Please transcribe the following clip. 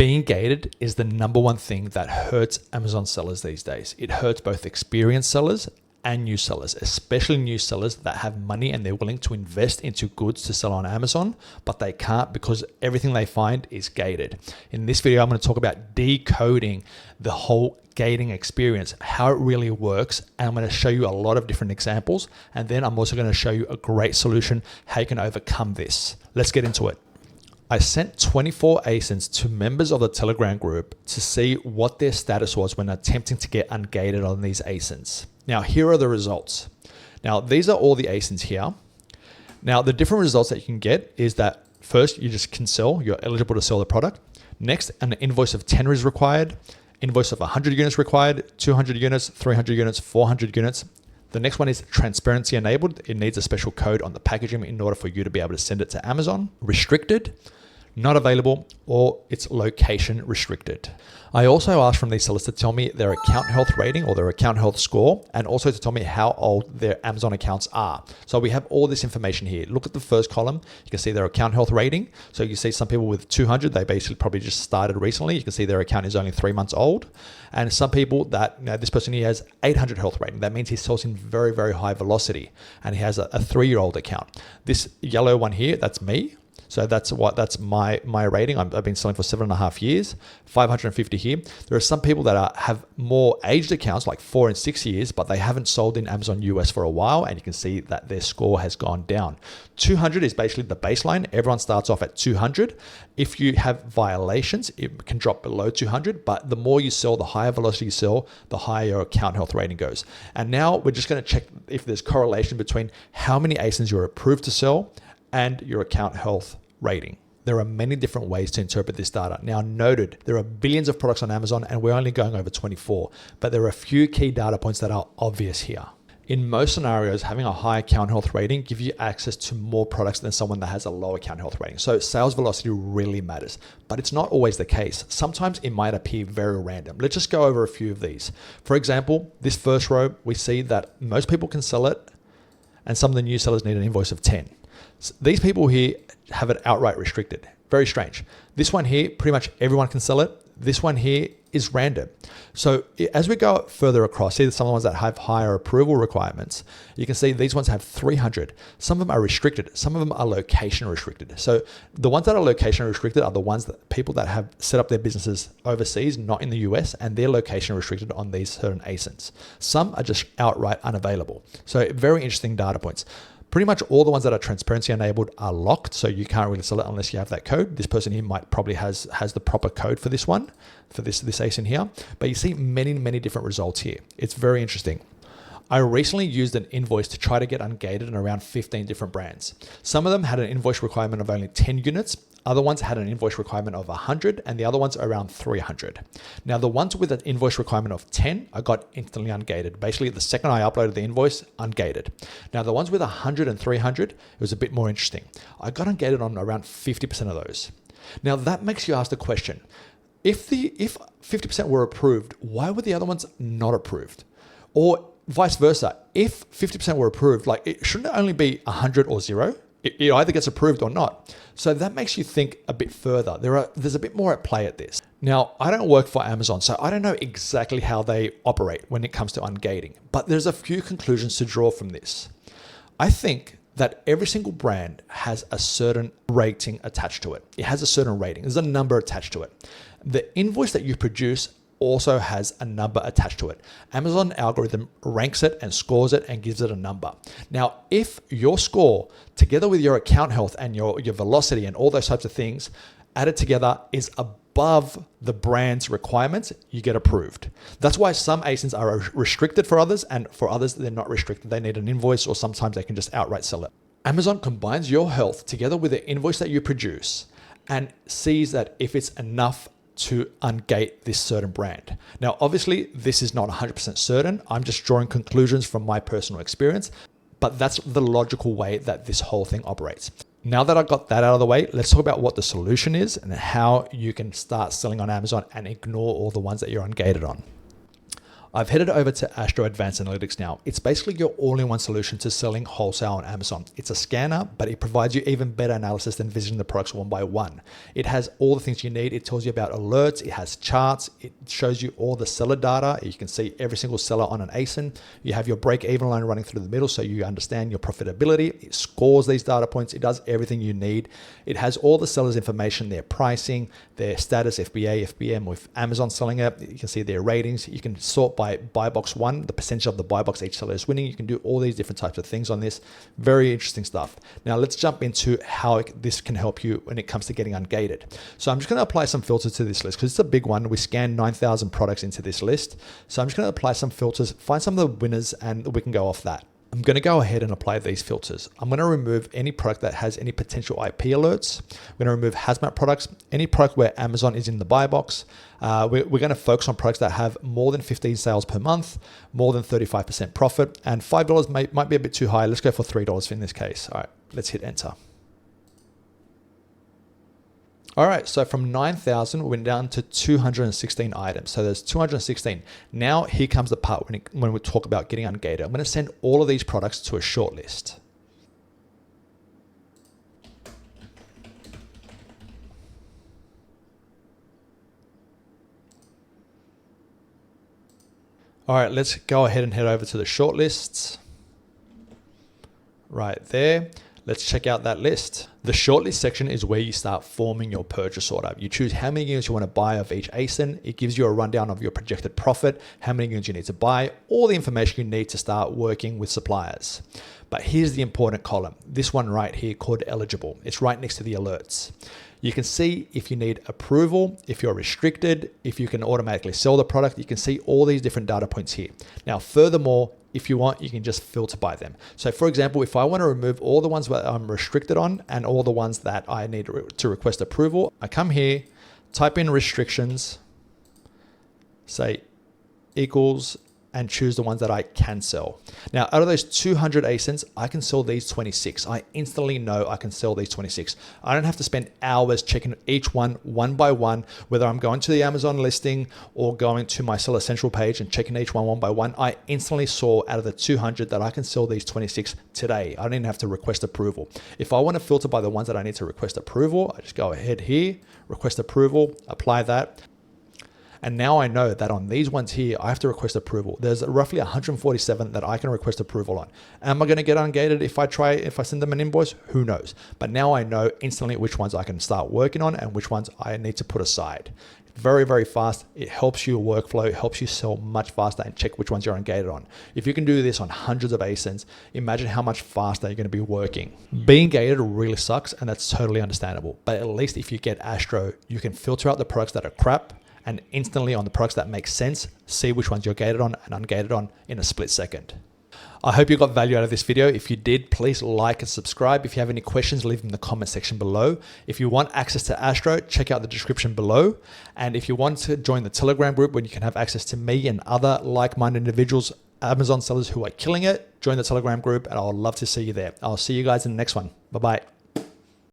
Being gated is the number one thing that hurts Amazon sellers these days. It hurts both experienced sellers and new sellers, especially new sellers that have money and they're willing to invest into goods to sell on Amazon, but they can't because everything they find is gated. In this video, I'm going to talk about decoding the whole gating experience, how it really works, and I'm going to show you a lot of different examples, and then I'm also going to show you a great solution, how you can overcome this. Let's get into it. I sent 24 ASINs to members of the Telegram group to see what their status was when attempting to get ungated on these ASINs. Now, here are the results. Now, these are all the ASINs here. Now, the different results that you can get is that first, you just can sell, you're eligible to sell the product. Next, an invoice of 10 is required, invoice of 100 units required, 200 units, 300 units, 400 units. The next one is transparency enabled. It needs a special code on the packaging in order for you to be able to send it to Amazon. Restricted, not available, or it's location restricted. I also asked from these sellers to tell me their account health rating or their account health score, and also to tell me how old their Amazon accounts are. So we have all this information here. Look at the first column. You can see their account health rating. So you see some people with 200, they basically probably just started recently. You can see their account is only 3 months old. And some people that, this person here has 800 health rating. That means he sells in very, very high velocity, and he has a 3-year-old account. This yellow one here, that's me. So that's my rating. I've been selling for 7.5 years, 550 here. There are some people that have more aged accounts, like 4 and 6 years, but they haven't sold in Amazon US for a while, and you can see that their score has gone down. 200 is basically the baseline. Everyone starts off at 200. If you have violations, it can drop below 200, but the more you sell, the higher velocity you sell, the higher your account health rating goes. And now we're just going to check if there's correlation between how many ASINs you're approved to sell and your account health rating. There are many different ways to interpret this data. Now, noted, there are billions of products on Amazon and we're only going over 24, but there are a few key data points that are obvious here. In most scenarios, having a high account health rating gives you access to more products than someone that has a low account health rating. So sales velocity really matters, but it's not always the case. Sometimes it might appear very random. Let's just go over a few of these. For example, this first row, we see that most people can sell it and some of the new sellers need an invoice of 10. So these people here have it outright restricted. Very strange. This one here, pretty much everyone can sell it. This one here is random. So as we go further across, see some of the ones that have higher approval requirements, you can see these ones have 300. Some of them are restricted. Some of them are location restricted. So the ones that are location restricted are the ones that people that have set up their businesses overseas, not in the US, and they're location restricted on these certain ASINs. Some are just outright unavailable. So very interesting data points. Pretty much all the ones that are transparency enabled are locked, so you can't really sell it unless you have that code. This person here might probably has the proper code for this one, for this ASIN here. But you see many different results here. It's very interesting. I recently used an invoice to try to get ungated in around 15 different brands. Some of them had an invoice requirement of only 10 units. Other ones had an invoice requirement of 100, and the other ones around 300. Now, the ones with an invoice requirement of 10, I got instantly ungated. Basically, the second I uploaded the invoice, ungated. Now, the ones with 100 and 300, it was a bit more interesting. I got ungated on around 50% of those. Now, that makes you ask the question, if 50% were approved, why were the other ones not approved? Or vice versa, if 50% were approved, like it shouldn't only be 100 or 0. It either gets approved or not. So that makes you think a bit further. There's a bit more at play at this. Now, I don't work for Amazon, so I don't know exactly how they operate when it comes to ungating, but there's a few conclusions to draw from this. I think that every single brand has a certain rating attached to it. It has a certain rating. There's a number attached to it. The invoice that you produce also has a number attached to it. Amazon algorithm ranks it and scores it and gives it a number. Now, if your score, together with your account health and your velocity and all those types of things, added together is above the brand's requirements, you get approved. That's why some ASINs are restricted for others, and for others, they're not restricted. They need an invoice, or sometimes they can just outright sell it. Amazon combines your health together with the invoice that you produce and sees that if it's enough to ungate this certain brand. Now, obviously, this is not 100% certain. I'm just drawing conclusions from my personal experience, but that's the logical way that this whole thing operates. Now that I got that out of the way, let's talk about what the solution is and how you can start selling on Amazon and ignore all the ones that you're ungated on. I've headed over to Astro Advanced Analytics now. It's basically your all-in-one solution to selling wholesale on Amazon. It's a scanner, but it provides you even better analysis than visiting the products one by one. It has all the things you need. It tells you about alerts. It has charts. It shows you all the seller data. You can see every single seller on an ASIN. You have your break-even line running through the middle so you understand your profitability. It scores these data points. It does everything you need. It has all the sellers' information, their pricing, their status, FBA, FBM, with Amazon selling it. You can see their ratings. You can sort by buy box one, the percentage of the buy box each seller is winning. You can do all these different types of things on this. Very interesting stuff. Now let's jump into how this can help you when it comes to getting ungated. So I'm just going to apply some filters to this list because it's a big one. We scanned 9,000 products into this list. So I'm just going to apply some filters, find some of the winners, and we can go off that. I'm going to go ahead and apply these filters. I'm going to remove any product that has any potential IP alerts. I'm going to remove hazmat products, any product where Amazon is in the buy box. We're going to focus on products that have more than 15 sales per month, more than 35% profit, and $5 might be a bit too high. Let's go for $3 in this case. All right, let's hit enter. All right, so from 9,000, we went down to 216 items. So there's 216. Now here comes the part when we talk about getting ungated. I'm going to send all of these products to a shortlist. All right, let's go ahead and head over to the shortlists. Right there. Let's check out that list. The shortlist section is where you start forming your purchase order. You choose how many units you want to buy of each ASIN. It gives you a rundown of your projected profit, how many units you need to buy, all the information you need to start working with suppliers. But here's the important column. This one right here called eligible. It's right next to the alerts. You can see if you need approval, if you're restricted, if you can automatically sell the product. You can see all these different data points here. Now, furthermore, if you want, you can just filter by them. So for example, if I want to remove all the ones that I'm restricted on and all the ones that I need to request approval, I come here, type in restrictions, say equals, and choose the ones that I can sell. Now, out of those 200 ASINs, I can sell these 26. I instantly know I can sell these 26. I don't have to spend hours checking each one by one, whether I'm going to the Amazon listing or going to my Seller Central page and checking each one by one. I instantly saw out of the 200 that I can sell these 26 today. I don't even have to request approval. If I want to filter by the ones that I need to request approval, I just go ahead here, request approval, apply that. And now I know that on these ones here, I have to request approval. There's roughly 147 that I can request approval on. Am I going to get ungated if I send them an invoice? Who knows? But now I know instantly which ones I can start working on and which ones I need to put aside. Very, very fast. It helps your workflow, it helps you sell much faster and check which ones you're ungated on. If you can do this on hundreds of ASINs, imagine how much faster you're going to be working. Being gated really sucks, and that's totally understandable. But at least if you get Astro, you can filter out the products that are crap and instantly on the products that make sense, see which ones you're gated on and ungated on in a split second. I hope you got value out of this video. If you did, please like and subscribe. If you have any questions, leave them in the comment section below. If you want access to Astro, check out the description below. And if you want to join the Telegram group where you can have access to me and other like-minded individuals, Amazon sellers who are killing it, join the Telegram group and I'll love to see you there. I'll see you guys in the next one. Bye-bye.